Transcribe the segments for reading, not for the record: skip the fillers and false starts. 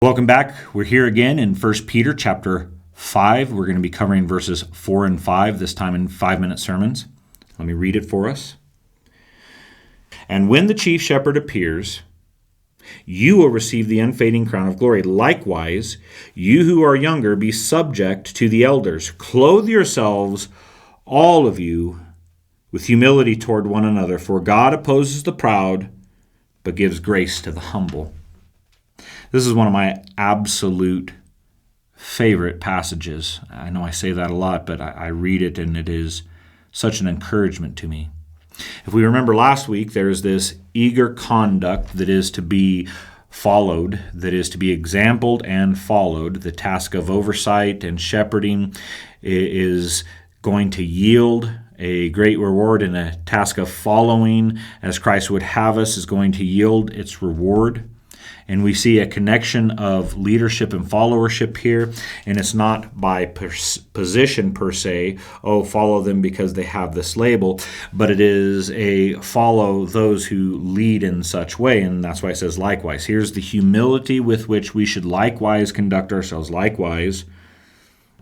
Welcome back. We're here again in 1Peter chapter 5. We're going to be covering verses 4 and 5, this time in 5-minute sermons. Let me read it for us. And when the chief shepherd appears, you will receive the unfading crown of glory. Likewise, you who are younger, be subject to the elders. Clothe yourselves, all of you, with humility toward one another. For God opposes the proud, but gives grace to the humble. This is one of my absolute favorite passages. I know I say that a lot, but I read it and it is such an encouragement to me. If we remember last week, there is this eager conduct that is to be followed, that is to be exampled and followed. The task of oversight and shepherding is going to yield a great reward, and a task of following as Christ would have us is going to yield its reward. And we see a connection of leadership and followership here, and it's not by position per se, follow them because they have this label, but it is a follow those who lead in such way, and that's why it says likewise. Here's the humility with which we should likewise conduct ourselves. Likewise,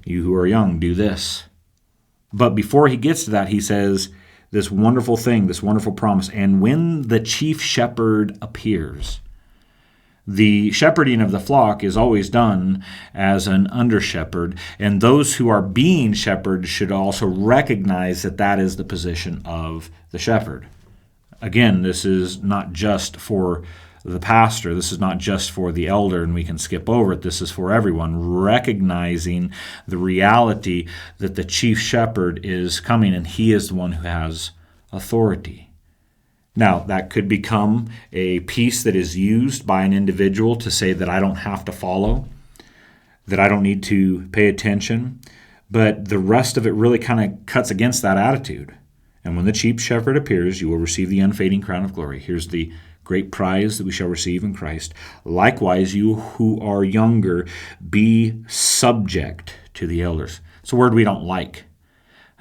you who are young, do this. But before he gets to that, he says this wonderful thing, this wonderful promise, and when the chief shepherd appears. The shepherding of the flock is always done as an under-shepherd, and those who are being shepherded should also recognize that that is the position of the shepherd. Again, this is not just for the pastor, this is not just for the elder, and we can skip over it. This is for everyone, recognizing the reality that the chief shepherd is coming, and he is the one who has authority. Now, that could become a piece that is used by an individual to say that I don't have to follow, that I don't need to pay attention, but the rest of it really kind of cuts against that attitude. And when the chief shepherd appears, you will receive the unfading crown of glory. Here's the great prize that we shall receive in Christ. Likewise, you who are younger, be subject to the elders. It's a word we don't like.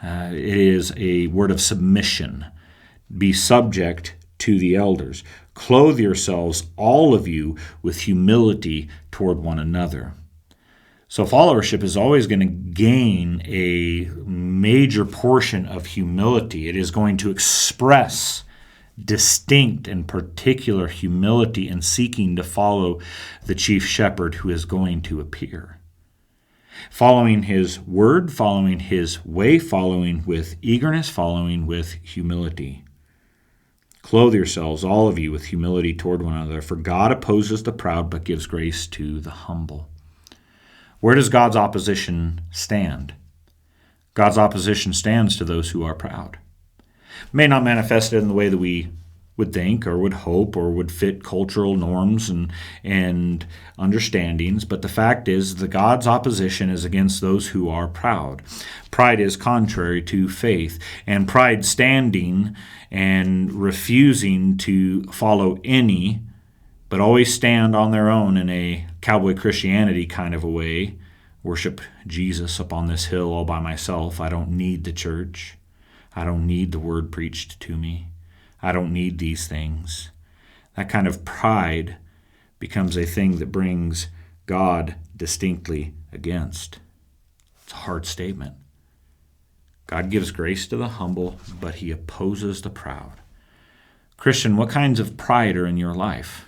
It is a word of submission. Be subject to the elders. Clothe yourselves, all of you, with humility toward one another. So followership is always going to gain a major portion of humility. It is going to express distinct and particular humility in seeking to follow the chief shepherd who is going to appear. Following his word, following his way, following with eagerness, following with humility. Clothe yourselves, all of you, with humility toward one another, for God opposes the proud, but gives grace to the humble. Where does God's opposition stand? God's opposition stands to those who are proud. It may not manifest it in the way that we would think or would hope or would fit cultural norms and understandings, but the fact is that God's opposition is against those who are proud. Pride is contrary to faith, and pride standing and refusing to follow any, but always stand on their own in a cowboy Christianity kind of a way, worship Jesus up on this hill all by myself. I don't need the church. I don't need the word preached to me. I don't need these things. That kind of pride becomes a thing that brings God distinctly against. It's a hard statement. God gives grace to the humble, but he opposes the proud. Christian, what kinds of pride are in your life?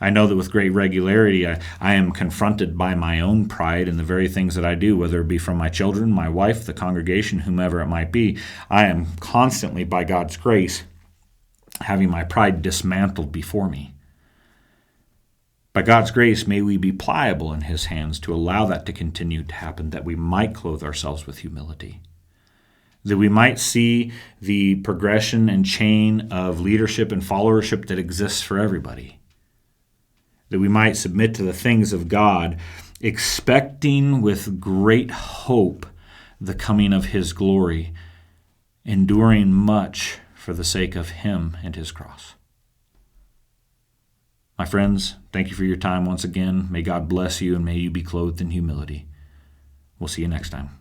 I know that with great regularity, I am confronted by my own pride in the very things that I do, whether it be from my children, my wife, the congregation, whomever it might be. I am constantly, by God's grace, having my pride dismantled before me. By God's grace, may we be pliable in his hands to allow that to continue to happen, that we might clothe ourselves with humility, that we might see the progression and chain of leadership and followership that exists for everybody, that we might submit to the things of God, expecting with great hope the coming of his glory, enduring much for the sake of him and his cross. My friends, thank you for your time once again. May God bless you, and may you be clothed in humility. We'll see you next time.